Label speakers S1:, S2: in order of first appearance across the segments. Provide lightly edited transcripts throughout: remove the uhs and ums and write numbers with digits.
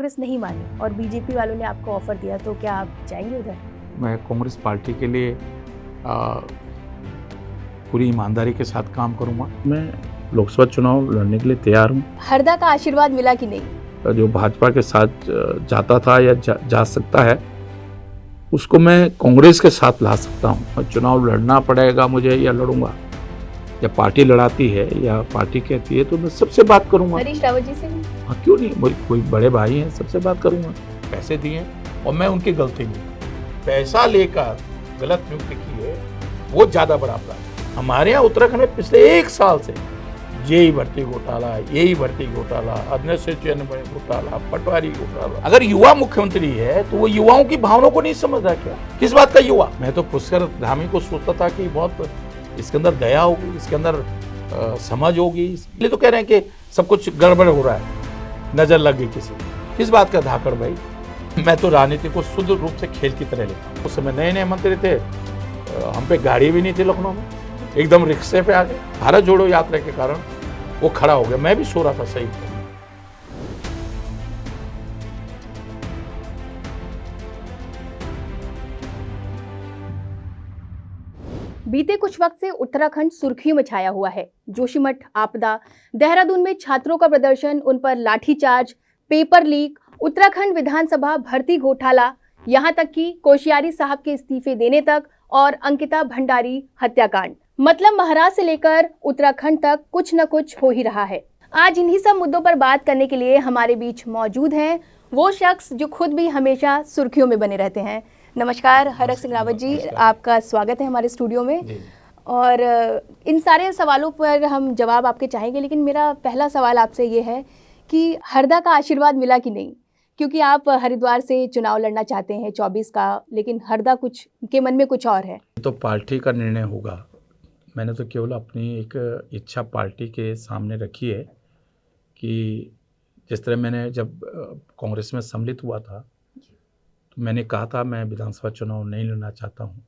S1: कांग्रेस नहीं मानी और बीजेपी वालों ने आपको ऑफर दिया, तो क्या आप जाएंगे उधर?
S2: मैं कांग्रेस पार्टी के लिए पूरी ईमानदारी के साथ काम करूंगा। मैं लोकसभा चुनाव लड़ने के लिए तैयार हूं।
S1: हरदा का आशीर्वाद मिला कि नहीं?
S2: जो भाजपा के साथ जाता था या जा सकता है, उसको मैं कांग्रेस के साथ ला सकता हूं। चुनाव लड़ना पड़ेगा मुझे या लड़ूंगा, या पार्टी लड़ाती है या पार्टी कहती है तो मैं सबसे बात करूंगा।
S1: हरीश रावत जी से भी?
S2: हाँ, क्यों नहीं, मेरे कोई बड़े भाई हैं, सबसे बात करूंगा। पैसे दिए और मैं उनकी गलती नहीं, पैसा लेकर गलत नियुक्ति की है वो ज्यादा बड़ा अपराध है। हमारे यहाँ उत्तराखंड में पिछले 1 साल से जेई भर्ती घोटाला, यही भर्ती घोटाला, अध्यक्ष चयन घोटाला, पटवारी घोटाला। अगर युवा मुख्यमंत्री है तो वो युवाओं की भावनाओं को नहीं समझ रहा क्या? किस बात का युवा? मैं तो पुष्कर धामी को सोचता था कि बहुत इसके अंदर दया होगी, इसके अंदर समझ होगी। इसलिए तो कह रहे हैं कि सब कुछ गड़बड़ हो रहा है, नजर लग गई किसी। किस बात का धाकड़ भाई? मैं तो राजनीति को शुद्ध रूप से खेल की तरह लेता हूं। उस समय नए नए मंत्री थे, हम पे गाड़ी भी नहीं थी लखनऊ में, एकदम रिक्शे पे आ गए। भारत जोड़ो यात्रा के कारण वो खड़ा हो गया। मैं भी सो रहा था सही।
S1: बीते कुछ वक्त से उत्तराखंड सुर्खियों में छाया हुआ है। जोशीमठ आपदा, देहरादून में छात्रों का प्रदर्शन, उन पर लाठीचार्ज, पेपर लीक, उत्तराखंड विधानसभा भर्ती घोटाला, यहाँ तक कि कोश्यारी साहब के इस्तीफे देने तक और अंकिता भंडारी हत्याकांड। मतलब महाराष्ट्र से लेकर उत्तराखंड तक कुछ न कुछ हो ही रहा है। आज इन्हीं सब मुद्दों पर बात करने के लिए हमारे बीच मौजूद हैं वो शख्स जो खुद भी हमेशा सुर्खियों में बने रहते हैं। नमस्कार हरक सिंह रावत जी, आपका स्वागत है हमारे स्टूडियो में। और इन सारे सवालों पर हम जवाब आपके चाहेंगे, लेकिन मेरा पहला सवाल आपसे ये है कि हरदा का आशीर्वाद मिला कि नहीं? क्योंकि आप हरिद्वार से चुनाव लड़ना चाहते हैं 24 का, लेकिन हरदा कुछ के मन में कुछ और है।
S2: तो पार्टी का निर्णय होगा। मैंने तो केवल अपनी एक इच्छा पार्टी के सामने रखी है कि जिस तरह मैंने जब कांग्रेस में सम्मिलित हुआ था तो मैंने कहा था मैं विधानसभा चुनाव नहीं लड़ना चाहता हूं।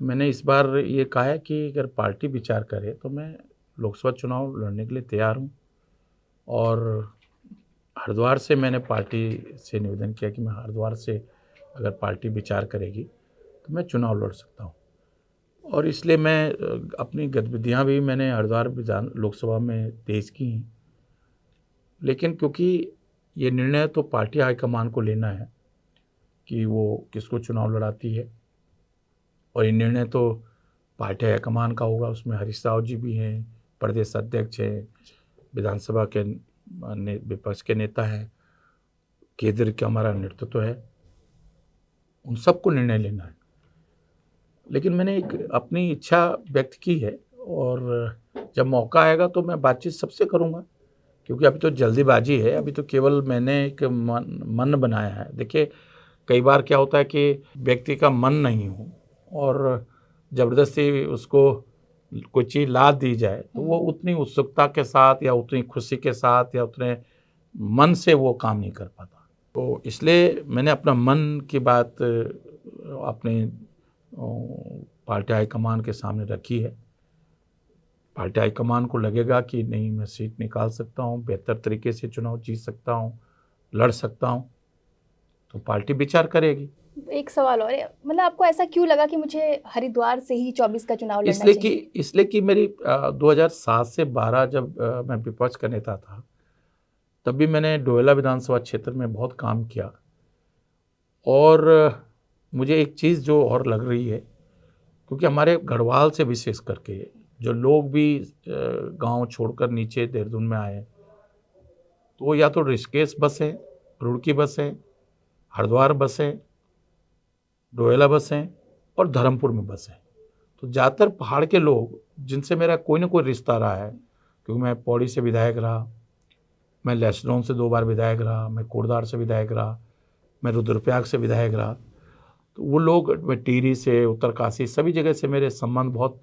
S2: तो मैंने इस बार ये कहा है कि अगर पार्टी विचार करे तो मैं लोकसभा चुनाव लड़ने के लिए तैयार हूं। और हरिद्वार से मैंने पार्टी से निवेदन किया कि मैं हरिद्वार से अगर पार्टी विचार करेगी तो मैं चुनाव लड़ सकता हूं। और इसलिए मैं अपनी गतिविधियां भी मैंने हरिद्वार विधान लोकसभा में तेज की हैं। लेकिन क्योंकि ये निर्णय तो पार्टी हाईकमान को लेना है कि वो किसको चुनाव लड़ाती है, और ये निर्णय तो पार्टी हाईकमान का होगा। उसमें हरीश रावत जी भी हैं, प्रदेश अध्यक्ष हैं, विधानसभा के विपक्ष के नेता हैं, केंद्र का हमारा नेतृत्व है, उन सबको निर्णय लेना है। लेकिन मैंने एक अपनी इच्छा व्यक्त की है और जब मौका आएगा तो मैं बातचीत सबसे करूंगा, क्योंकि अभी तो जल्दीबाजी है। अभी तो केवल मैंने एक मन बनाया है। देखिए, कई बार क्या होता है कि व्यक्ति का मन नहीं हो और ज़बरदस्ती उसको कोई चीज़ ला दी जाए तो वो उतनी उत्सुकता के साथ या उतनी खुशी के साथ या उतने मन से वो काम नहीं कर पाता। तो इसलिए मैंने अपना मन की बात अपने पार्टी हाईकमान के सामने रखी है। पार्टी हाईकमान को लगेगा कि नहीं, मैं सीट निकाल सकता हूँ, बेहतर तरीके से चुनाव जीत सकता हूँ, लड़ सकता हूँ, तो पार्टी विचार करेगी।
S1: एक सवाल और है, मतलब आपको ऐसा क्यों लगा कि मुझे हरिद्वार से ही 24 का चुनाव लड़ना चाहिए?
S2: इसलिए कि मेरी 2007 से 12 जब मैं विपक्ष का नेता था तब भी मैंने डोएला विधानसभा क्षेत्र में बहुत काम किया। और मुझे एक चीज़ जो और लग रही है, क्योंकि हमारे गढ़वाल से विशेष करके जो लोग भी गांव छोड़कर नीचे देहरादून में आए, तो वो या तो ऋषिकेश बस है, रुड़की बस है, हरिद्वार बस है, डोएला बस है और धर्मपुर में बस है। तो ज़्यादातर पहाड़ के लोग जिनसे मेरा कोई ना कोई रिश्ता रहा है, क्योंकि मैं पौड़ी से विधायक रहा, मैं लहसनों से 2 बार विधायक रहा, मैं कोटद्वार से विधायक रहा, मैं रुद्रप्रयाग से विधायक रहा। तो वो लोग, मैं टिहरी से, उत्तरकाशी, सभी जगह से मेरे संबंध बहुत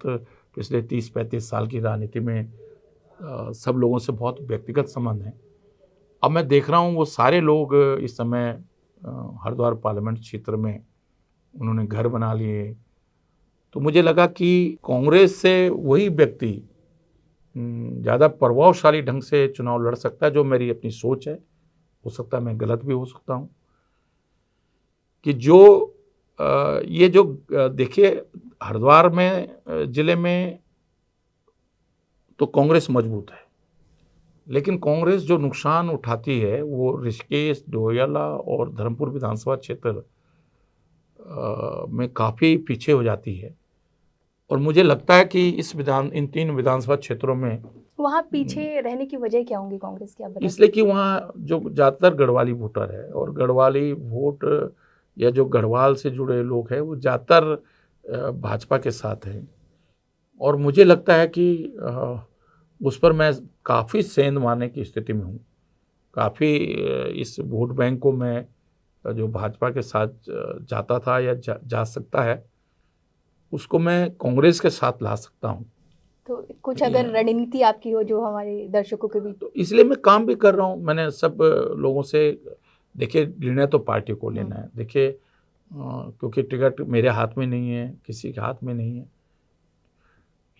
S2: पिछले 30-35 साल की राजनीति में सब लोगों से बहुत व्यक्तिगत संबंध हैं। अब मैं देख रहा हूँ वो सारे लोग इस समय हरिद्वार पार्लियामेंट क्षेत्र में उन्होंने घर बना लिए। तो मुझे लगा कि कांग्रेस से वही व्यक्ति ज़्यादा प्रभावशाली ढंग से चुनाव लड़ सकता है, जो मेरी अपनी सोच है हो सकता है मैं गलत भी हो सकता हूँ, कि जो ये जो देखिए हरिद्वार में ज़िले में तो कांग्रेस मजबूत है, लेकिन कांग्रेस जो नुकसान उठाती है वो ऋषिकेश, डोयला और धर्मपुर विधानसभा क्षेत्र में काफ़ी पीछे हो जाती है। और मुझे लगता है कि इन 3 विधानसभा क्षेत्रों में
S1: वहाँ पीछे रहने की वजह क्या होंगी कांग्रेस की, आप बताइए?
S2: इसलिए कि वहाँ जो ज़्यादातर गढ़वाली वोटर है, और गढ़वाली वोट या जो गढ़वाल से जुड़े लोग हैं वो ज़्यादातर भाजपा के साथ हैं। और मुझे लगता है कि उस पर मैं काफ़ी सेंध मारने की स्थिति में हूँ। काफ़ी इस वोट बैंक को मैं जो भाजपा के साथ जाता था या जा सकता है, उसको मैं कांग्रेस के साथ ला सकता हूँ।
S1: तो कुछ अगर रणनीति आपकी हो जो हमारे दर्शकों के बीच,
S2: तो इसलिए मैं काम भी कर रहा हूँ। मैंने सब लोगों से, देखिए निर्णय तो पार्टी को लेना है। देखिए क्योंकि टिकट मेरे हाथ में नहीं है, किसी के हाथ में नहीं है,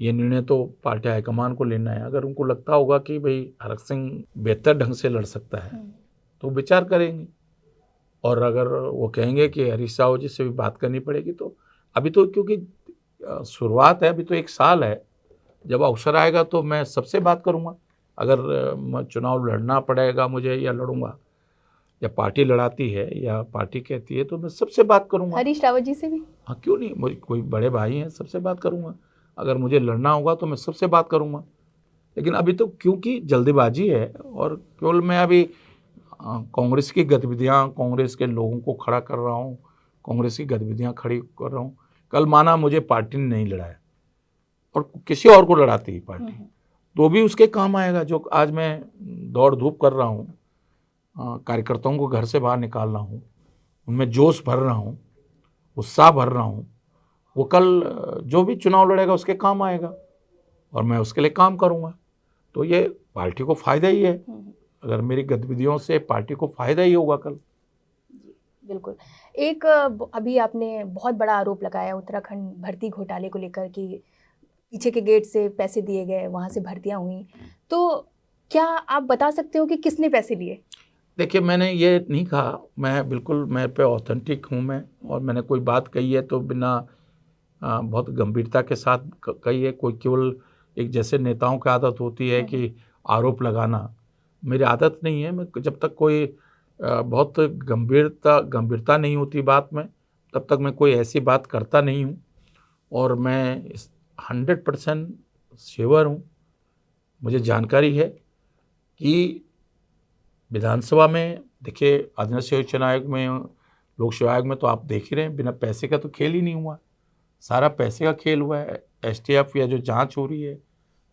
S2: ये निर्णय तो पार्टी हाईकमान को लेना है। अगर उनको लगता होगा कि भाई हरक सिंह बेहतर ढंग से लड़ सकता है तो विचार करेंगे, और अगर वो कहेंगे कि हरीश साहू जी से भी बात करनी पड़ेगी, तो अभी तो क्योंकि शुरुआत है, अभी तो 1 साल है, जब अवसर आएगा तो मैं सबसे बात करूंगा। अगर चुनाव लड़ना पड़ेगा मुझे या लड़ूंगा, या पार्टी लड़ाती है या पार्टी कहती है, तो मैं सबसे बात करूंगा।
S1: हरीश रावत जी से भी?
S2: हाँ, क्यों नहीं, मुझे कोई बड़े भाई हैं, सबसे बात करूंगा। अगर मुझे लड़ना होगा तो मैं सबसे बात करूंगा। लेकिन अभी तो क्योंकि जल्दीबाजी है, और केवल मैं अभी कांग्रेस की गतिविधियां, कांग्रेस के लोगों को खड़ा कर रहा हूं, कांग्रेस की गतिविधियां खड़ी कर रहा हूं। कल माना मुझे पार्टी ने नहीं लड़ाया और किसी और को लड़ाती है पार्टी, तो भी उसके काम आएगा। जो आज मैं दौड़ धूप कर रहा हूँ, कार्यकर्ताओं को घर से बाहर निकाल रहा हूँ, उनमें जोश भर रहा हूँ, उत्साह भर रहा हूँ, वो कल जो भी चुनाव लड़ेगा उसके काम आएगा, और मैं उसके लिए काम करूँगा। तो ये पार्टी को फ़ायदा ही है। अगर मेरी गतिविधियों से पार्टी को फ़ायदा ही होगा कल।
S1: बिल्कुल। एक अभी आपने बहुत बड़ा आरोप लगाया उत्तराखंड भर्ती घोटाले को लेकर कि पीछे के गेट से पैसे दिए गए, वहाँ से भर्तियाँ हुई। तो क्या आप बता सकते हो कि किसने पैसे लिए?
S2: देखिए, मैंने ये नहीं कहा, मैं बिल्कुल मेरे पे ऑथेंटिक हूँ मैं, और मैंने कोई बात कही है तो बिना बहुत गंभीरता के साथ कही है। कोई केवल एक जैसे नेताओं की आदत होती है कि आरोप लगाना, मेरी आदत नहीं है। मैं जब तक कोई बहुत गंभीरता नहीं होती बात में, तब तक मैं कोई ऐसी बात करता नहीं हूँ। और मैं 100% श्योर हूँ, मुझे जानकारी है कि विधानसभा में, देखिए आदर्श चुनाव आयोग में, लोक सेवा आयोग में तो आप देख ही रहे हैं, बिना पैसे का तो खेल ही नहीं हुआ। सारा पैसे का खेल हुआ है। STF या जो जांच हो रही है,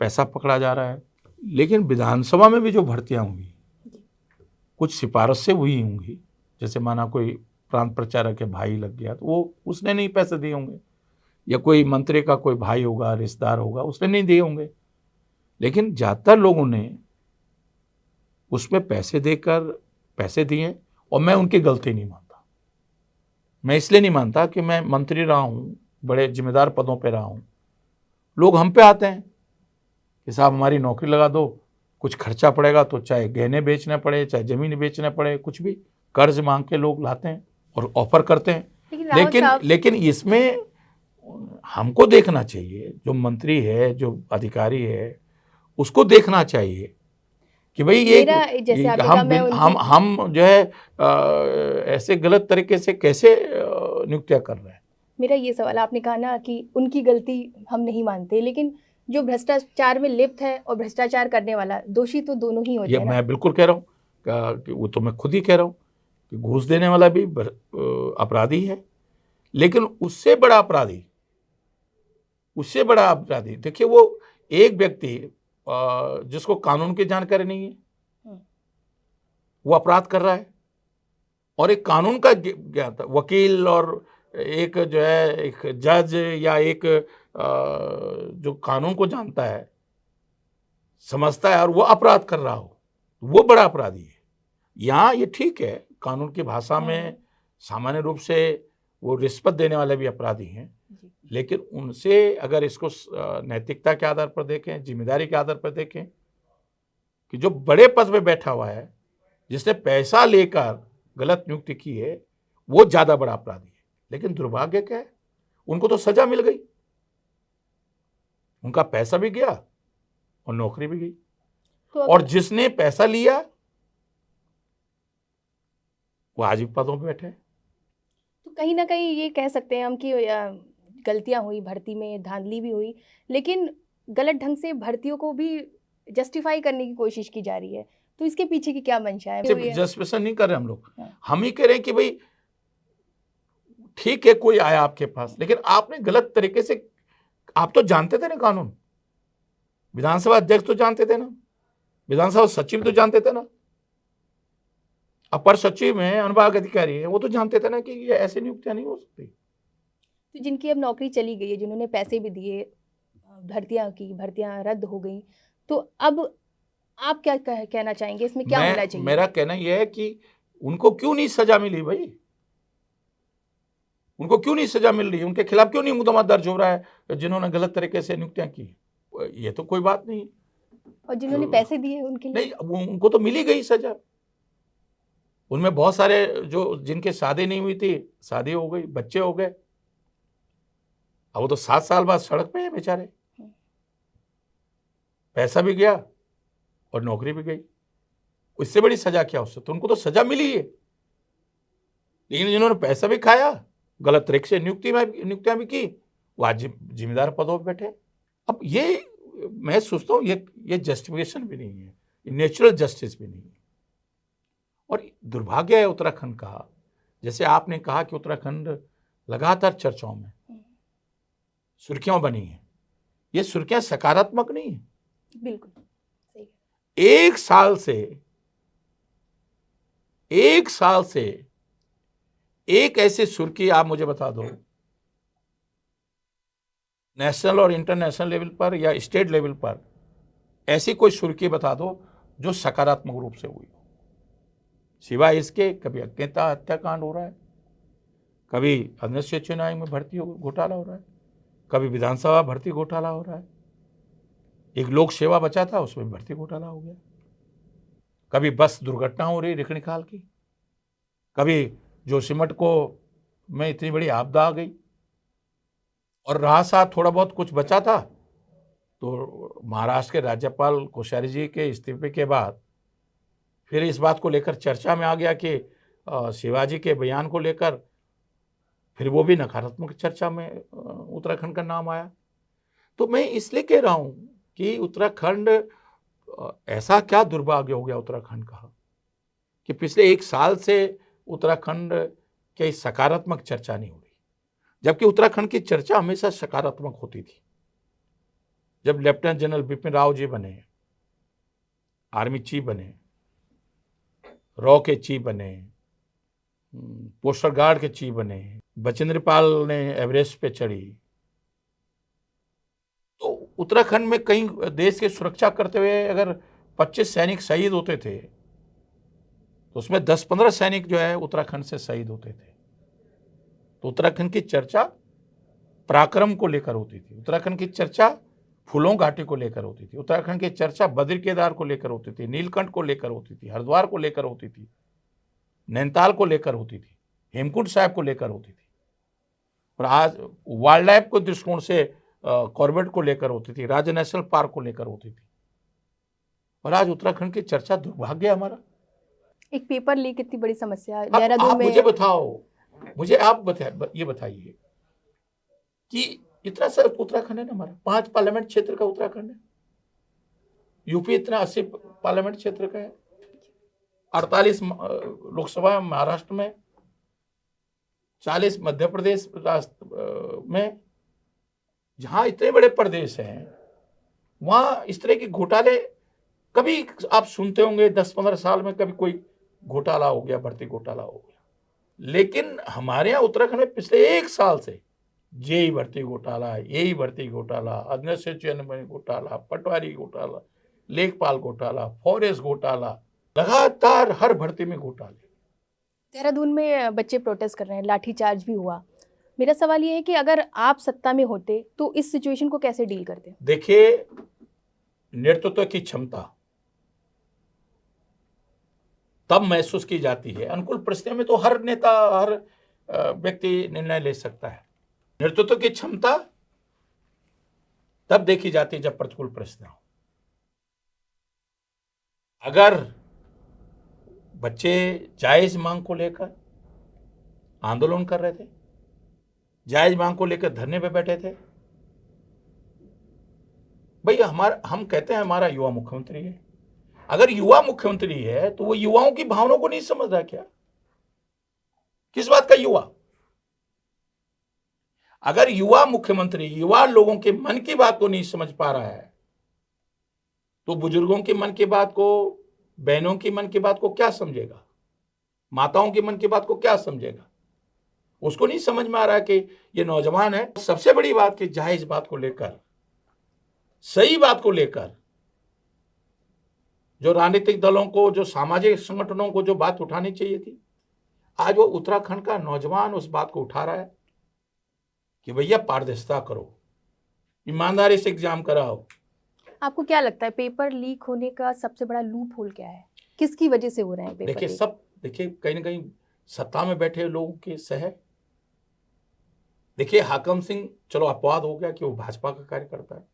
S2: पैसा पकड़ा जा रहा है। लेकिन विधानसभा में भी जो भर्तियां हुई, कुछ सिफारिश से हुई होंगी। जैसे माना कोई प्रांत प्रचारक के भाई लग गया तो वो उसने नहीं पैसे दिए होंगे, या कोई मंत्री का कोई भाई होगा, रिश्तेदार होगा, उसने नहीं दिए होंगे। लेकिन ज़्यादातर लोगों ने उसमें पैसे दिए, और मैं उनकी गलती नहीं मानता। मैं इसलिए नहीं मानता कि मैं मंत्री रहा हूँ, बड़े जिम्मेदार पदों पे रहा हूँ। लोग हम पे आते हैं कि साहब हमारी नौकरी लगा दो, कुछ खर्चा पड़ेगा तो चाहे गहने बेचने पड़े, चाहे ज़मीन बेचने पड़े, कुछ भी कर्ज मांग के लोग लाते हैं और ऑफर करते हैं। लेकिन इसमें हमको देखना चाहिए, जो मंत्री है, जो अधिकारी है, उसको देखना चाहिए कि भाई ये
S1: जैसे
S2: हम जो है ऐसे गलत तरीके से कैसे नियुक्तियां कर रहे हैं।
S1: मेरा ये सवाल, आपने कहा ना कि उनकी गलती हम नहीं मानते, लेकिन जो भ्रष्टाचार में लिप्त है और भ्रष्टाचार करने वाला, दोषी तो दोनों ही होते हैं।
S2: ये मैं बिल्कुल कह रहा हूँ कि वो तो मैं खुद ही कह रहा हूँ कि घूस देने वाला भी अपराधी है, लेकिन उससे बड़ा अपराधी देखिए, वो एक व्यक्ति जिसको कानून की जानकारी नहीं है, वो अपराध कर रहा है, और एक कानून का ज्ञाता वकील और एक जो है एक जज या एक जो कानून को जानता है, समझता है, और वो अपराध कर रहा हो, वो बड़ा अपराधी है। यहाँ ये ठीक है, कानून की भाषा में सामान्य रूप से वो रिश्वत देने वाले भी अपराधी हैं, लेकिन उनसे अगर इसको नैतिकता के आधार पर देखें, जिम्मेदारी के आधार पर देखें, कि जो बड़े पद पे बैठा हुआ है जिसने पैसा लेकर गलत नियुक्ति की है वो ज्यादा बड़ा अपराधी है। लेकिन दुर्भाग्य क्या है, उनको तो सजा मिल गई, उनका पैसा भी गया और नौकरी भी गई।
S1: तो
S2: और जिसने पैसा लिया वो आज भी पदों पे बैठे हैं।
S1: तो कहीं ना कहीं ये कह सकते हैं हम कि गलतियां हुई, भर्ती में धांधली भी हुई, लेकिन गलत ढंग से भर्तियों को भी जस्टिफाई करने की कोशिश की जा रही है। तो इसके पीछे की क्या मंशा है?
S2: जस्टिफिकेशन नहीं कर रहे हम लोग,
S1: हाँ।
S2: हम ही कह रहे हैं कि भाई ठीक है कोई आया आपके पास, लेकिन आपने गलत तरीके से, आप तो जानते थे ना कानून, विधानसभा अध्यक्ष तो जानते थे ना, विधानसभा सचिव तो जानते थे ना, अपर सचिव हैं, अनुभाग अधिकारी है, वो तो जानते थे ना कि ये ऐसी नियुक्तियां नहीं हो सकती।
S1: तो जिनकी अब नौकरी चली गई है, जिन्होंने पैसे भी दिए, भर्तियां रद्द हो गई, तो अब आप क्या कहना चाहेंगे, इसमें क्या होना चाहिए?
S2: मेरा कहना यह है कि उनको क्यों नहीं सजा मिली भाई, उनको क्यों नहीं सजा मिल रही, उनके खिलाफ क्यों नहीं मुकदमा दर्ज हो रहा है जिन्होंने गलत तरीके से नियुक्तियां की? ये तो कोई बात नहीं।
S1: और जिन्होंने पैसे दिए उनके लिए
S2: नहीं, उनको तो मिली गई सजा। उनमें बहुत सारे जो जिनके शादी नहीं हुई थी, शादी हो गई, बच्चे हो गए, अब वो तो 7 साल बाद सड़क पे है बेचारे, पैसा भी गया और नौकरी भी गई। इससे बड़ी सजा क्या उससे? तो उनको तो सजा मिली है, लेकिन जिन्होंने पैसा भी खाया, गलत तरीके से नियुक्तियां भी की, वो आज जिम्मेदार पदों पर बैठे। अब ये मैं सोचता हूँ ये जस्टिफिकेशन भी नहीं है, ये नेचुरल जस्टिस भी नहीं है। और दुर्भाग्य है उत्तराखंड का, जैसे आपने कहा कि उत्तराखंड लगातार चर्चाओं में, सुर्खियां बनी है, ये सुर्खियां सकारात्मक नहीं है।
S1: बिल्कुल सही।
S2: एक साल से एक ऐसी सुर्खी आप मुझे बता दो, नेशनल और इंटरनेशनल लेवल पर या स्टेट लेवल पर ऐसी कोई सुर्खी बता दो जो सकारात्मक रूप से हुई हो। सिवाय इसके कभी अज्ञता हत्याकांड हो रहा है, कभी अध्यक्ष चुनाव में भर्ती घोटाला हो रहा है, कभी विधानसभा भर्ती घोटाला हो रहा है, एक लोक सेवा बचा था उसमें भर्ती घोटाला हो गया, कभी बस दुर्घटना हो रही रिखणिखाल की, कभी जोशीमठ को में इतनी बड़ी आपदा आ गई और रहा साथ थोड़ा बहुत कुछ बचा था, तो महाराष्ट्र के राज्यपाल कोश्यारी जी के इस्तीफे के बाद फिर इस बात को लेकर चर्चा में आ गया कि शिवाजी के बयान को लेकर फिर वो भी नकारात्मक चर्चा में उत्तराखंड का नाम आया। तो मैं इसलिए कह रहा हूं कि उत्तराखंड, ऐसा क्या दुर्भाग्य हो गया उत्तराखंड का कि पिछले 1 साल से उत्तराखंड की सकारात्मक चर्चा नहीं हो रही, जबकि उत्तराखंड की चर्चा हमेशा सकारात्मक होती थी। जब लेफ्टिनेंट जनरल बिपिन रावत जी बने, आर्मी चीफ बने, रॉ के चीफ बने, पोस्टल गार्ड के चीफ बने, बचेंद्र पाल ने एवरेस्ट पे चढ़ी, तो उत्तराखंड में कहीं देश की सुरक्षा करते हुए अगर 25 सैनिक शहीद होते थे तो उसमें 10-15 सैनिक जो है उत्तराखंड से शहीद होते थे। तो उत्तराखंड की चर्चा पराक्रम को लेकर होती थी, उत्तराखंड की चर्चा फूलों घाटी को लेकर होती थी, उत्तराखंड की चर्चा बद्री केदार को लेकर होती थी, नीलकंठ को लेकर होती थी, हरिद्वार को लेकर होती थी, नैनीताल को लेकर होती थी, हेमकुंड साहिब को लेकर होती थी, और आज वाइल्ड लाइफ को दृष्टिकोण से कॉर्बेट को लेकर होती थी, राज्य नेशनल पार्क को लेकर होती थी। और आज उत्तराखंड की चर्चा दुर्भाग्य है हमारा।
S1: एक पेपर लीक इतनी बड़ी समस्या
S2: आप
S1: देहरादून में।
S2: मुझे बताओ, मुझे आप ये बताइए कि इतना सा उत्तराखंड है ना हमारा, 5 पार्लियामेंट क्षेत्र का उत्तराखंड है, यूपी इतना 80 पार्लियामेंट क्षेत्र का है, 48 लोकसभा महाराष्ट्र में, 40 मध्य प्रदेश में, जहां इतने बड़े प्रदेश हैं वहां इस तरह के घोटाले कभी आप सुनते होंगे 10-15 साल में कभी कोई घोटाला हो गया, भर्ती घोटाला हो गया। लेकिन हमारे यहाँ उत्तराखंड में पिछले 1 साल से जेई भर्ती घोटाला, यही भर्ती घोटाला, अग्निशय चयन में घोटाला, पटवारी घोटाला, लेखपाल घोटाला, फॉरेस्ट घोटाला, लगातार हर भर्ती में घोटाले।
S1: देहरादून में बच्चे प्रोटेस्ट कर रहे हैं, लाठीचार्ज भी हुआ। मेरा सवाल ये है कि अगर आप सत्ता में होते तो इस सिचुएशन को कैसे डील करते?
S2: देखिए, नेतृत्व की क्षमता तब महसूस की जाती है। अनुकूल परिस्थितियों में तो हर नेता, हर व्यक्ति निर्णय ले सकता है। नेतृत्व की क्षमता तब देखी जाती है जब प्रतिकूल परिस्थितियां हो। अगर बच्चे जायज मांग को लेकर आंदोलन कर रहे थे, जायज मांग को लेकर धरने पे बैठे थे, भाई हम कहते हैं हमारा युवा मुख्यमंत्री है। अगर युवा मुख्यमंत्री है तो वो युवाओं की भावनाओं को नहीं समझ रहा क्या? किस बात का युवा? अगर युवा मुख्यमंत्री युवा लोगों के मन की बात को नहीं समझ पा रहा है तो बुजुर्गों के मन की बात को, बहनों की मन की बात को क्या समझेगा? माताओं के मन की बात को क्या समझेगा? उसको नहीं समझ में आ रहा है कि ये नौजवान है। सबसे बड़ी बात कि जायज बात को लेकर, सही बात को लेकर जो राजनीतिक दलों को, जो सामाजिक संगठनों को जो बात उठानी चाहिए थी, आज वो उत्तराखंड का नौजवान उस बात को उठा रहा है कि भैया पारदर्शिता करो, ईमानदारी से एग्जाम कराओ।
S1: आपको क्या लगता है पेपर लीक होने का सबसे बड़ा लूप होल क्या है? किसकी वजह से हो रहे हैं पेपर लीक?
S2: देखिए कहीं ना कहीं सत्ता में बैठे लोगों के सह। देखिए हाकम सिंह, चलो अपवाद हो गया कि वो भाजपा का कार्यकर्ता है।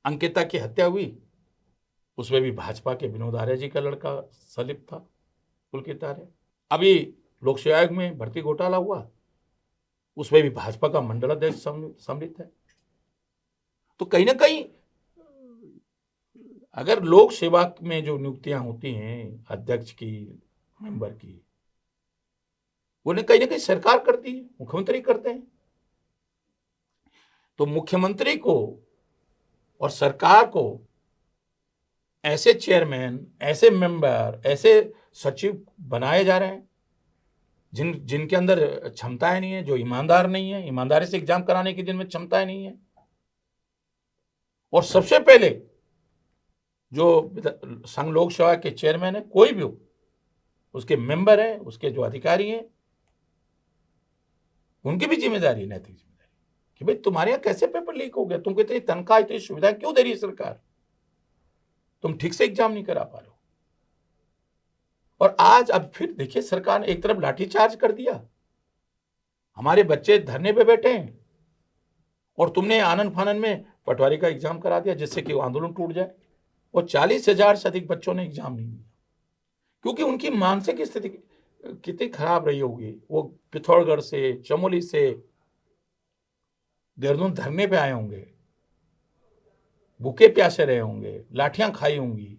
S2: अंकिता की हत्या हुई, उसमें भी भाजपा के विनोद आर्य जी का लड़का संलिप्त था, पुलकित आर्य। अभी लोक सेवा आयोग में भर्ती घोटाला हुआ, उसमें भी भाजपा का मंडलाध्यक्ष सम्मिलित है। तो कहीं ना कहीं अगर लोक सेवा में जो नियुक्तियां होती हैं अध्यक्ष की, मेंबर की, उन्हें कहीं ना कहीं सरकार करती है, मुख्यमंत्री करते हैं। तो मुख्यमंत्री को और सरकार को ऐसे चेयरमैन, ऐसे मेंबर, ऐसे सचिव बनाए जा रहे हैं जिनके अंदर क्षमताएं नहीं है, जो ईमानदार नहीं है, ईमानदारी से एग्जाम कराने की जिनमें क्षमताएं नहीं है। और सबसे पहले जो संघ लोक सेवा के चेयरमैन है, कोई भी हो, उसके मेंबर है, उसके जो अधिकारी हैं, उनकी भी जिम्मेदारी, नैतिक जिम्मेदारी कि भाई तुम्हारे यहाँ कैसे पेपर लीक हो गया, तुमको इतनी तनख्वाह, इतनी सुविधाएं क्यों दे रही है सरकार, तुम ठीक से एग्जाम नहीं करा पा रहे हो। और आज अब फिर देखिए सरकार ने एक तरफ लाठीचार्ज कर दिया, हमारे बच्चे धरने पे बैठे हैं, और तुमने आनन फानन में पटवारी का एग्जाम करा दिया जिससे कि वो आंदोलन टूट जाए। और 40,000 से अधिक बच्चों ने एग्जाम नहीं दिया क्योंकि उनकी मानसिक स्थिति कितनी खराब रही होगी। वो पिथौरागढ़ से, चमोली से, देहरादून धरने पे आए होंगे, भूखे प्यासे रहे होंगे, लाठियां खाई होंगी,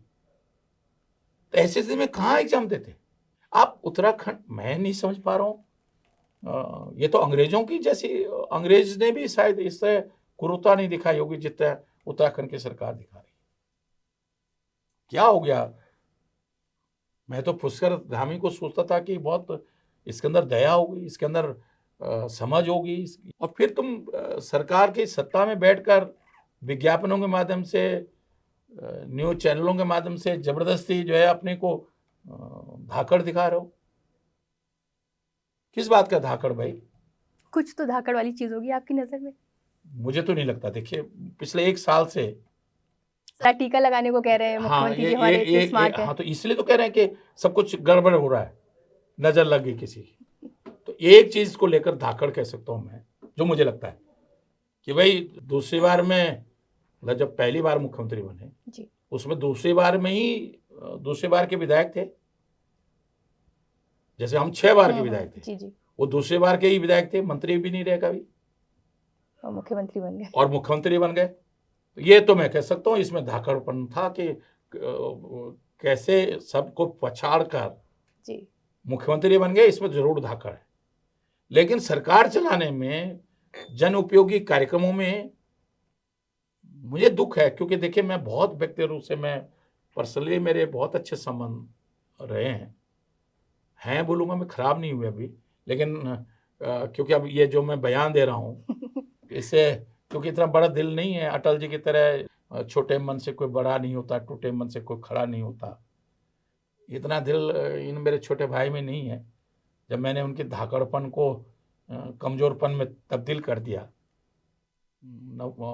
S2: तो ऐसे स्थिति में कहाँ एग्जाम देते आप? उत्तराखंड, मैं नहीं समझ पा रहा हूँ। ये तो अंग्रेजों की जैसी, अंग्रेज ने भी शायद इस तरह क्रूरता नहीं दिखाई होगी जितना उत्तराखंड की सरकार दिखा रही है। क्या हो गया? मैं तो पुष्कर धामी को सोचता था कि बहुत इसके अंदर दया होगी, इसके अंदर समझ होगी, और फिर तुम सरकार की सत्ता में बैठकर विज्ञापनों के माध्यम से, न्यूज चैनलों के माध्यम से जबरदस्ती जो है अपने को धाकड़ दिखा रहे हो। किस बात का धाकड़ भाई?
S1: कुछ तो धाकड़ वाली चीज होगी आपकी नजर में?
S2: मुझे तो नहीं लगता। देखिए पिछले 1 साल से
S1: टीका लगाने को कह रहे हैं मुख्यमंत्री जी, हमारे इतने स्मार्ट हैं।
S2: हाँ, तो इसलिए तो कह रहे हैं कि सब कुछ गड़बड़ हो रहा है, नजर लग गई किसी की। तो एक चीज को लेकर धाकड़ कह सकता हूं मैं, जो मुझे लगता है कि भाई दूसरी बार में, मतलब जब पहली बार मुख्यमंत्री बने
S1: जी,
S2: उसमें दूसरी बार में ही दूसरी बार के विधायक थे, जैसे हम 6 बार के विधायक थे,
S1: जी जी,
S2: वो दूसरी बार के ही विधायक थे, मंत्री भी नहीं रहे कभी,
S1: और मुख्यमंत्री बन गए।
S2: और मुख्यमंत्री बन गए। तो ये तो मैं कह सकता हूँ इसमें धाकड़पन था कि कैसे सबको पछाड़ कर
S1: जी,
S2: मुख्यमंत्री बन गए, इसमें जरूर धाकड़ है। लेकिन सरकार चलाने में, जन उपयोगी कार्यक्रमों में मुझे दुख है, क्योंकि देखिए मैं बहुत व्यक्तिगत रूप से, मैं पर्सनली मेरे बहुत अच्छे संबंध रहे हैं बोलूँगा मैं, खराब नहीं हुए अभी, लेकिन क्योंकि अब ये जो मैं बयान दे रहा हूँ इससे, क्योंकि इतना बड़ा दिल नहीं है अटल जी की तरह, छोटे मन से कोई बड़ा नहीं होता, टूटे मन से कोई खड़ा नहीं होता, इतना दिल इन मेरे छोटे भाई में नहीं है। जब मैंने उनके धाकड़पन को कमजोरपन में तब्दील कर दिया,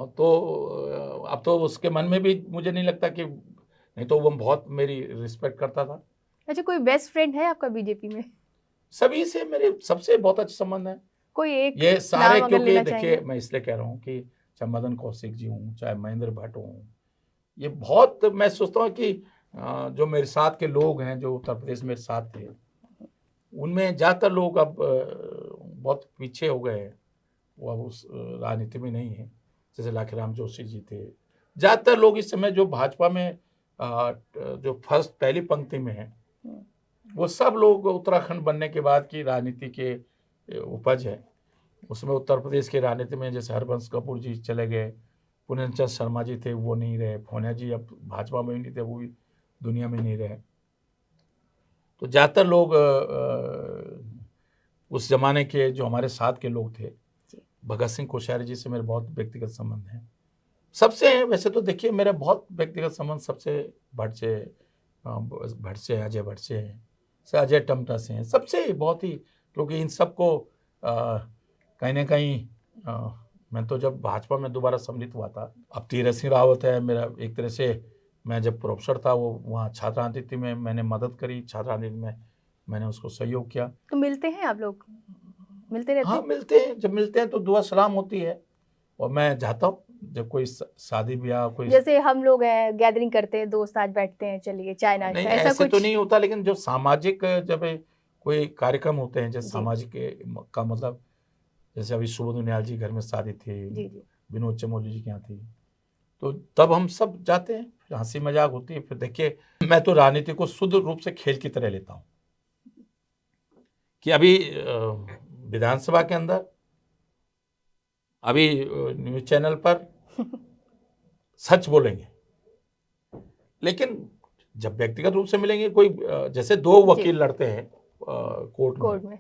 S2: तो अब तो उसके मन में भी मुझे नहीं लगता कि, नहीं तो वो बहुत मेरी रिस्पेक्ट करता था,
S1: अच्छा, कोई बेस्ट फ्रेंड है आपका बीजेपी में?
S2: सभी से मेरे सबसे बहुत अच्छे संबंध हैं।
S1: कोई एक
S2: ये सारे
S1: नाम अगर
S2: क्योंकि
S1: लेना
S2: देखिए
S1: चाहेंगे?
S2: मैं इसलिए कह रहा हूँ कि चाहे मदन कौशिक जी हों, चाहे महेंद्र भट्ट हों, ये बहुत मैं सोचता हूँ कि जो मेरे साथ के लोग हैं, जो उत्तर प्रदेश में मेरे साथ थे, उनमें ज़्यादातर लोग अब बहुत पीछे हो गए हैं। वो अब उस राजनीति में नहीं है। जैसे लाखीराम जोशी जी थे। ज़्यादातर लोग इस समय जो भाजपा में जो फर्स्ट पहली पंक्ति में हैं, वो सब लोग उत्तराखंड बनने के बाद की राजनीति के उपज है। उसमें उत्तर प्रदेश की राजनीति में जैसे हरबंश कपूर जी चले गए, पुण्यचंद शर्मा जी थे, वो नहीं रहे, फोनिया जी अब भाजपा में ही नहीं थे, वो भी दुनिया में नहीं रहे। तो ज़्यादातर लोग उस जमाने के जो हमारे साथ के लोग थे, भगत सिंह कोश्यारी जी से मेरे बहुत व्यक्तिगत संबंध हैं। सबसे हैं वैसे तो देखिए मेरा बहुत व्यक्तिगत संबंध सबसे भट्ट से अजय भट्ट से हैं, से अजय टमटा से हैं, सबसे बहुत ही, क्योंकि इन सबको कहीं ना कहीं मैं तो जब भाजपा में दोबारा सम्मिलित हुआ था, अब तीरथ सिंह रावत है मेरा एक तरह से, मैं जब प्रोफेसर था वो वहाँ छात्र राजनीति में मैंने मदद करी, छात्र राजनीति में मैंने उसको सहयोग किया।
S1: तो मिलते हैं आप लोग? मिलते रहते
S2: हाँ
S1: हैं?
S2: मिलते हैं, जब मिलते हैं तो दुआ सलाम होती है, और मैं जाता हूँ जब कोई शादी ब्याह कोई,
S1: जैसे हम लोग हैं, गैदरिंग करते हैं, दोस्त आज बैठते हैं, चलिए चाय
S2: नहीं
S1: नाश्ता, ऐसा
S2: ऐसे
S1: कुछ?
S2: तो नहीं होता, लेकिन जो सामाजिक जब कोई कार्यक्रम होते हैं, जैसे
S1: जी।
S2: सामाजिक का मतलब, जैसे अभी सुबोध उनियाल जी घर में शादी थी,
S1: जी जी।
S2: विनोद चमोली जी के यहाँ थी, तो तब हम सब जाते हैं, फिर हंसी मजाक होती है। फिर देखिए मैं तो राजनीति को शुद्ध रूप से खेल की तरह लेता हूँ, कि अभी विधानसभा के अंदर, अभी न्यूज चैनल पर सच बोलेंगे, लेकिन जब व्यक्तिगत रूप से मिलेंगे, कोई जैसे दो वकील लड़ते हैं कोर्ट में,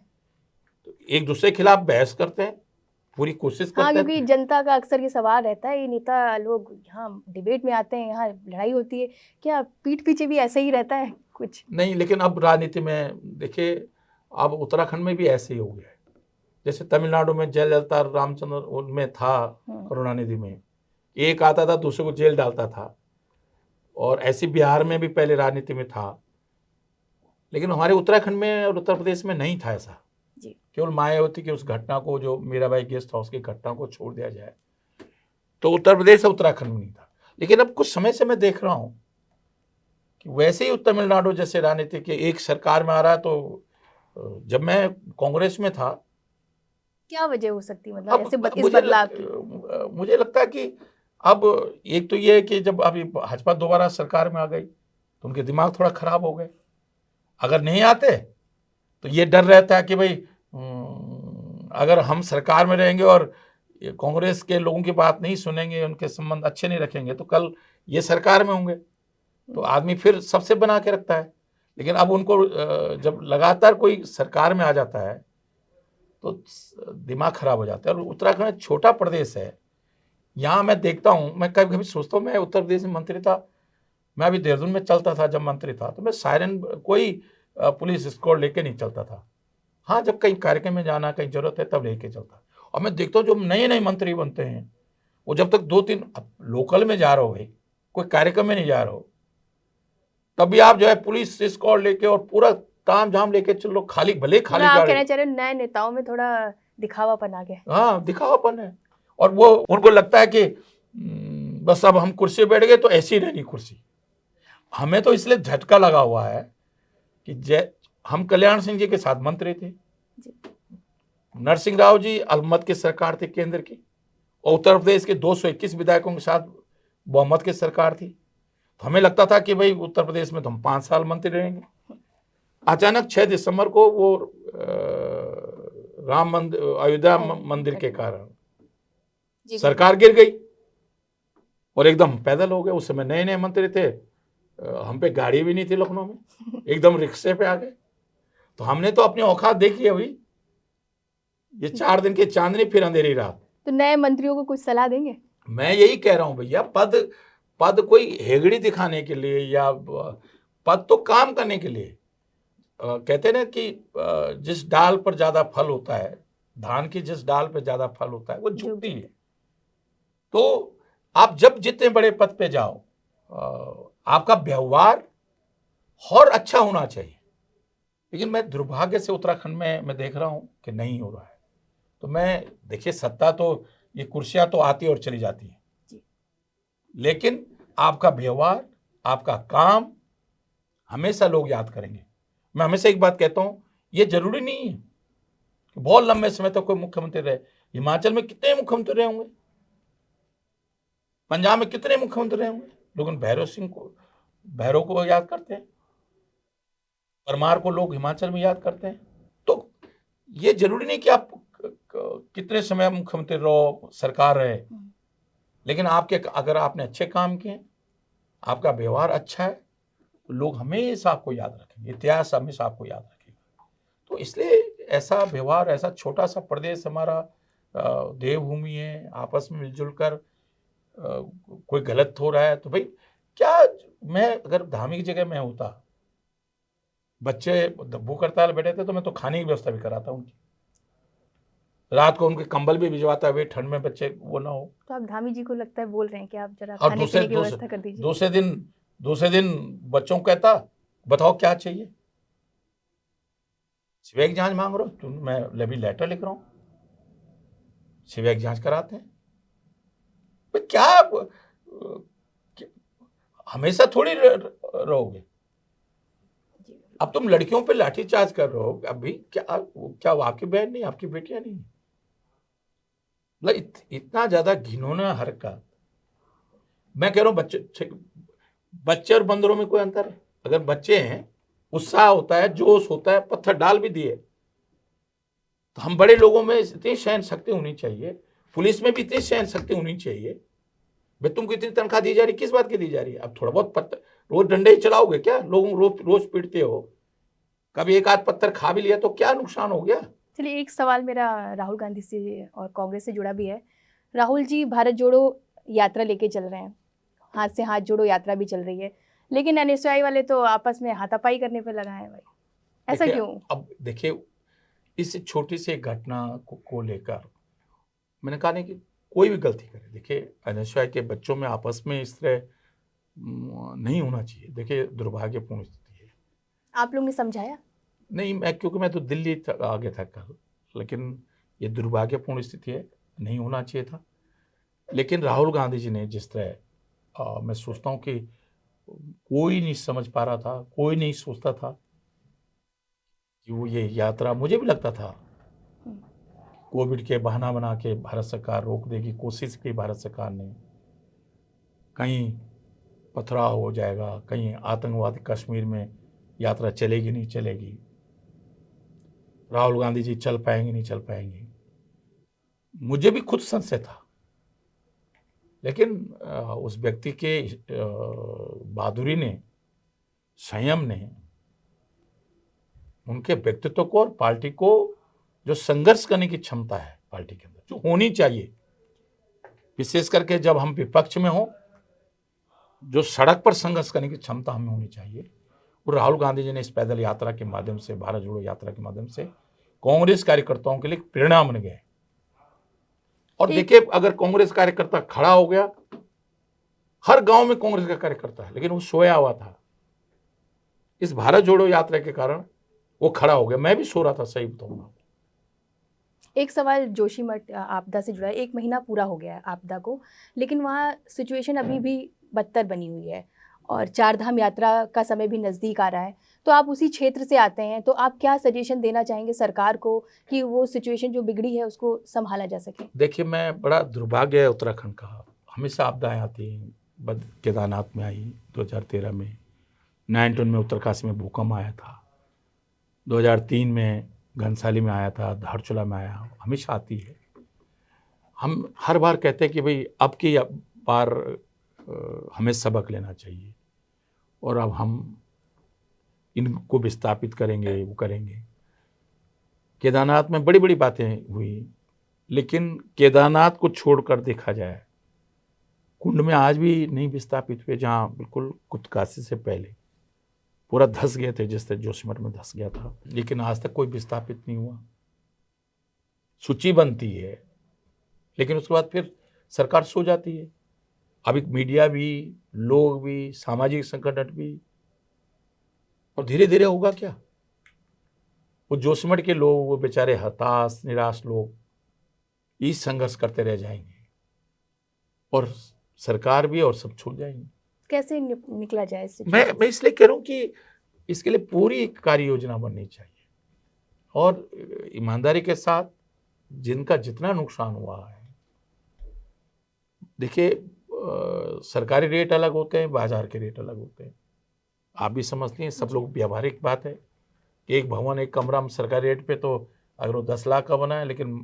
S2: तो एक दूसरे के खिलाफ बहस करते हैं, पूरी कोशिश
S1: हाँ,
S2: करते हैं।
S1: क्योंकि जनता का अक्सर ये सवाल रहता है, ये नेता लोग यहाँ डिबेट में आते हैं, यहाँ लड़ाई होती है, क्या पीठ पीछे भी ऐसा ही रहता है कुछ?
S2: नहीं, लेकिन अब राजनीति में देखिए, अब उत्तराखंड में भी ऐसे ही हो गया है। जैसे तमिलनाडु में जयललिता रामचंद्र उनमें था, करुणानिधि में एक आता था दूसरे को जेल डालता था, और ऐसी बिहार में भी पहले राजनीति में था, लेकिन हमारे उत्तराखंड में और उत्तर प्रदेश में नहीं था ऐसा। केवल मायावती की उस घटना को, जो मीराबाई गेस्ट हाउस की घटना को छोड़ दिया जाए, तो उत्तर प्रदेश और उत्तराखंड में नहीं था। लेकिन अब कुछ समय से मैं देख रहा हूँ कि वैसे ही तमिलनाडु जैसे राजनीति के एक सरकार में आ रहा है। तो जब मैं कांग्रेस में था,
S1: क्या वजह हो सकती, मतलब ऐसे इस
S2: मुझे
S1: बदलाव की?
S2: मुझे लगता है कि अब एक तो ये है कि जब अभी भाजपा दोबारा सरकार में आ गई, तो उनके दिमाग थोड़ा खराब हो गए। अगर नहीं आते तो ये डर रहता है कि भाई अगर हम सरकार में रहेंगे और कांग्रेस के लोगों की बात नहीं सुनेंगे, उनके संबंध अच्छे नहीं रखेंगे, तो कल ये सरकार में होंगे, तो आदमी फिर सबसे बना के रखता है। लेकिन अब उनको जब लगातार कोई सरकार में आ जाता है तो दिमाग खराब हो जाता है। और उत्तराखंड छोटा प्रदेश है, यहाँ मैं देखता हूँ, मैं कभी कभी सोचता हूँ, मैं उत्तर प्रदेश में मंत्री था, मैं अभी देहरादून में चलता था जब मंत्री था, तो मैं सायरन कोई पुलिस स्क्वाड लेके नहीं चलता था। हाँ, जब कहीं कार्यक्रम में जाना, कहीं जरूरत है तब लेके चलता। और मैं देखता हूँ जो नए नए मंत्री बनते हैं, वो जब तक 2-3 लोकल में जा रहे हो, भाई कोई कार्यक्रम में नहीं जा रहे हो, तभी आप जो है पुलिस स्क्वाड लेके और पूरा ताम झाम लेके चलो, खाली भले खाली
S1: आप
S2: गाड़ी।
S1: कहना चाह रहे हैं नए नेताओं में थोड़ा दिखावापन आ गया?
S2: हाँ, दिखावापन है, और वो उनको लगता है कि बस अब हम कुर्सी बैठ गए तो ऐसी रहनी कुर्सी। हमें तो इसलिए झटका लगा हुआ है कि हम कल्याण सिंह जी के साथ मंत्री थे, नरसिंह राव जी अलमत की सरकार थी केंद्र की, और उत्तर प्रदेश के 221 विधायकों के साथ बहुमत की सरकार थी। तो हमें लगता था कि भाई उत्तर प्रदेश में तो हम 5 साल मंत्री रहेंगे। अचानक 6 दिसंबर को वो राम मंदिर, अयोध्या मंदिर के कारण सरकार गिर गई और एकदम पैदल हो गए। उस समय नए नए मंत्री थे, हम पे गाड़ी भी नहीं थी लखनऊ में, एकदम रिक्शे पे आ गए। तो हमने तो अपनी औकात देखी है भाई, ये 4 दिन की चांदनी फिर अंधेरी रात।
S1: तो नए मंत्रियों को कुछ सलाह देंगे?
S2: मैं यही कह रहा हूं भैया, पद कोई हेगड़ी दिखाने के लिए, या पद तो काम करने के लिए। कहते हैं ना कि जिस डाल पर ज्यादा फल होता है, धान की जिस डाल पर ज्यादा फल होता है वो झुकती है। तो आप जब जितने बड़े पद पे जाओ, आपका व्यवहार और अच्छा होना चाहिए। लेकिन मैं दुर्भाग्य से उत्तराखंड में मैं देख रहा हूँ कि नहीं हो रहा है। तो मैं देखिए, सत्ता तो ये कुर्सियां तो आती और चली जाती हैं, लेकिन आपका व्यवहार, आपका काम हमेशा लोग याद करेंगे। मैं हमेशा एक बात कहता हूँ, ये जरूरी नहीं है कि बहुत लंबे समय तक कोई मुख्यमंत्री रहे। हिमाचल में कितने मुख्यमंत्री रहे होंगे, पंजाब में कितने मुख्यमंत्री रहे होंगे, लेकिन भैरव को याद करते हैं, परमार को लोग हिमाचल में याद करते हैं। तो ये जरूरी नहीं कि आप कितने समय मुख्यमंत्री रहो, सरकार रहे, लेकिन अगर आपने अच्छे काम किए, आपका व्यवहार अच्छा है, तो लोग हमेशा आपको याद रखेंगे, इतिहास हमेशा आपको याद रखेगा। तो इसलिए ऐसा व्यवहार, ऐसा छोटा सा प्रदेश हमारा देवभूमि है, आपस में मिलजुल कर कोई गलत हो रहा है तो भाई क्या, मैं अगर धार्मिक जगह में होता, बच्चे भूख हड़ताल बैठे थे तो मैं तो खाने की व्यवस्था भी कराता उनकी, रात को उनके कंबल भी भिजवाता है, ठंड में बच्चे वो ना हो।
S1: तो आप धामी जी को लगता है बोल रहे हैं कि आप जरा
S2: और
S1: खाने पीने की व्यवस्था कर दीजिए।
S2: दूसरे दिन बच्चों को कहता, बताओ क्या चाहिए, सिविक जांच मांग रहे हो तुम, मैं अभी लेटर लिख रहा हूँ, सिविक जांच कराते हैं। भाई हमेशा थोड़ी रहोगे। अब तुम लड़कियों पे लाठीचार्ज कर रहे हो, अभी क्या वो आपकी बहन नहीं, आपकी बेटियां नहीं? मतलब इतना ज्यादा घिनौना हरकत। मैं कह रहा हूँ बच्चे और बंदरों में कोई अंतर है? अगर बच्चे हैं, उत्साह होता है, जोश होता है, पत्थर डाल भी दिए, तो हम बड़े लोगों में इतनी सहन शक्ति होनी चाहिए, पुलिस में भी इतनी सहन शक्ति होनी चाहिए। भाई तुमको इतनी तनख्वाह दी जा रही, किस बात की दी जा रही है? अब थोड़ा बहुत पत्थर, रोज डंडे ही चलाओगे क्या? लोग रोज पीटते हो, कभी एक आध पत्थर खा भी लिया तो क्या नुकसान हो गया?
S1: चलिए, एक सवाल मेरा राहुल गांधी से और कांग्रेस से जुड़ा भी है। राहुल जी भारत जोड़ो यात्रा लेके चल रहे हैं, हाथ से हाथ जोड़ो यात्रा भी चल रही है, लेकिन एनएसयूआई वाले तो आपस में हाथापाई करने पे लगाए हैं भाई, ऐसा क्यों?
S2: अब देखिए, इस छोटी सी घटना को लेकर मैंने कहा नहीं कि कोई भी गलती करे। देखिए, एनएसयूआई के बच्चों में आपस में इस तरह नहीं होना चाहिए। देखिए, दुर्भाग्यपूर्ण स्थिति है।
S1: आप लोग ने समझाया?
S2: नहीं, क्योंकि मैं तो दिल्ली आगे था कल, लेकिन ये दुर्भाग्यपूर्ण स्थिति है, नहीं होना चाहिए था। लेकिन राहुल गांधी जी ने जिस तरह मैं सोचता हूँ कि कोई नहीं समझ पा रहा था, कोई नहीं सोचता था कि वो ये यात्रा, मुझे भी लगता था कोविड के बहाना बना के भारत सरकार रोक देगी, कोशिश की भारत सरकार ने, कहीं पथराव हो जाएगा, कहीं आतंकवादी कश्मीर में यात्रा चलेगी नहीं चलेगी, राहुल गांधी जी चल पाएंगे नहीं चल पाएंगे। मुझे भी खुद संशय था, लेकिन उस व्यक्ति के बहादुरी ने, संयम ने, उनके व्यक्तित्व को और पार्टी को जो संघर्ष करने की क्षमता है पार्टी के अंदर, जो होनी चाहिए, विशेष करके जब हम विपक्ष में हो, जो सड़क पर संघर्ष करने की क्षमता हमें होनी चाहिए, और राहुल गांधी जी ने इस पैदल यात्रा के माध्यम से, भारत जोड़ो यात्रा के माध्यम से कांग्रेस कार्यकर्ताओं के लिए प्रेरणा बन गए। और देखिए, अगर कांग्रेस कार्यकर्ता खड़ा हो गया, हर गांव में कांग्रेस का कार्यकर्ता है, लेकिन वो सोया हुआ था, इस भारत जोड़ो यात्रा के कारण वो खड़ा हो गया। मैं भी सो रहा था, सही बताऊंगा।
S1: एक सवाल जोशीमठ आपदा से जुड़ा है। 1 महीना पूरा हो गया है आपदा को, लेकिन वहाँ सिचुएशन अभी भी बदतर बनी हुई है और 4 धाम यात्रा का समय भी नज़दीक आ रहा है। तो आप उसी क्षेत्र से आते हैं, तो आप क्या सजेशन देना चाहेंगे सरकार को कि वो सिचुएशन जो बिगड़ी है उसको संभाला जा सके?
S2: देखिए, मैं बड़ा दुर्भाग्य है उत्तराखंड का, हमेशा आपदाएं आती हैं। केदारनाथ में आई 2013 में, 19 में उत्तरकाशी में भूकंप आया था, 2003 में घनसाली में आया था, धारचूला में आया, हमेशा आती है। हम हर बार कहते हैं कि भाई अब की बार हमें सबक लेना चाहिए और अब हम इनको विस्थापित करेंगे, वो करेंगे। केदारनाथ में बड़ी बड़ी बातें हुई, लेकिन केदारनाथ को छोड़कर देखा जाए, कुंड में आज भी नहीं विस्थापित हुए, जहाँ बिल्कुल उत्तरकाशी से पहले पूरा धंस गए थे, जिस तरह जोशीमठ में धंस गया था, लेकिन आज तक कोई विस्थापित नहीं हुआ। सूची बनती है, लेकिन उसके बाद फिर सरकार सो जाती है। अभी मीडिया भी, लोग भी, सामाजिक संगठन भी और धीरे धीरे होगा क्या, वो जोशीमठ के लोग, वो बेचारे हताश निराश लोग ये संघर्ष करते रह जाएंगे और सरकार भी और सब छूट जाएंगे।
S1: कैसे निकला जाए इससे?
S2: मैं इसलिए कह रहा हूँ कि इसके लिए पूरी कार्य योजना बननी चाहिए और ईमानदारी के साथ जिनका जितना नुकसान हुआ है, देखिए सरकारी रेट अलग होते हैं, बाजार के रेट अलग होते हैं। आप भी समझती हैं, सब लोग व्यावहारिक बात है कि एक भवन एक कमरा हम सरकारी रेट पे, तो अगर वो 10 लाख का बना है लेकिन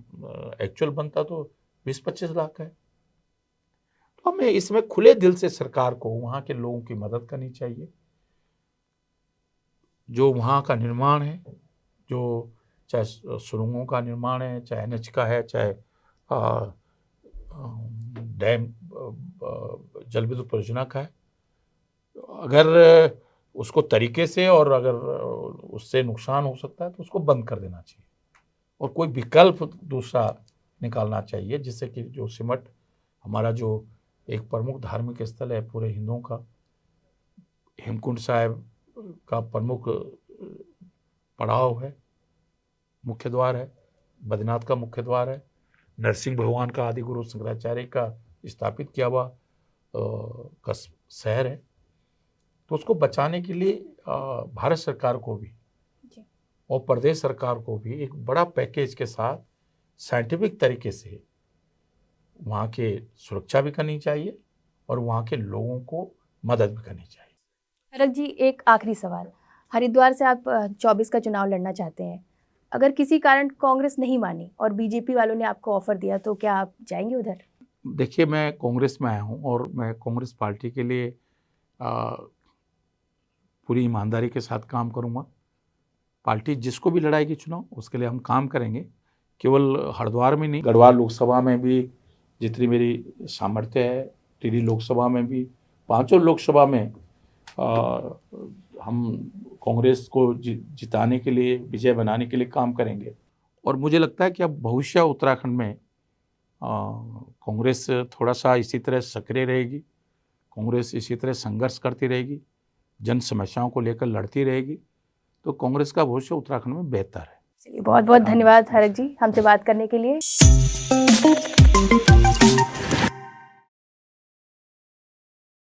S2: एक्चुअल बनता तो 20-25 लाख का है। तो हमें इसमें खुले दिल से सरकार को वहाँ के लोगों की मदद करनी चाहिए। जो वहाँ का निर्माण है, जो चाहे सुरंगों का निर्माण है, चाहे NH का है, चाहे डैम जल विद्युत परियोजना का है, अगर उसको तरीके से और अगर उससे नुकसान हो सकता है तो उसको बंद कर देना चाहिए और कोई विकल्प दूसरा निकालना चाहिए, जिससे कि जोशीमठ हमारा जो एक प्रमुख धार्मिक स्थल है पूरे हिंदुओं का, हेमकुंड साहिब का प्रमुख पड़ाव है, मुख्य द्वार है, बद्रीनाथ का मुख्य द्वार है, नरसिंह भगवान का आदि गुरु शंकराचार्य का स्थापित किया हुआ शहर है। तो उसको बचाने के लिए भारत सरकार को भी और प्रदेश सरकार को भी एक बड़ा पैकेज के साथ साइंटिफिक तरीके से वहाँ के सुरक्षा भी करनी चाहिए और वहाँ के लोगों को मदद भी करनी चाहिए।
S1: हरक जी, एक आखिरी सवाल, हरिद्वार से आप 24 का चुनाव लड़ना चाहते हैं, अगर किसी कारण कांग्रेस नहीं मानी और बीजेपी वालों ने आपको ऑफर दिया तो क्या आप जाएंगे उधर?
S2: देखिए, मैं कांग्रेस में आया हूँ और मैं कांग्रेस पार्टी के लिए पूरी ईमानदारी के साथ काम करूँगा। पार्टी जिसको भी लड़ाएगी चुनाव, उसके लिए हम काम करेंगे। केवल हरिद्वार में नहीं, गढ़वाल लोकसभा में भी जितनी मेरी सामर्थ्य है, टिहरी लोकसभा में भी, पांचों लोकसभा में हम कांग्रेस को जिताने के लिए, विजय बनाने के लिए काम करेंगे। और मुझे लगता है कि अब भविष्य उत्तराखंड में कांग्रेस थोड़ा सा इसी तरह सक्रिय रहेगी, कांग्रेस इसी तरह संघर्ष करती रहेगी, जन समस्याओं को लेकर लड़ती रहेगी, तो कांग्रेस का भविष्य उत्तराखंड में बेहतर है।
S1: बहुत बहुत धन्यवाद हरक जी हमसे बात करने के लिए।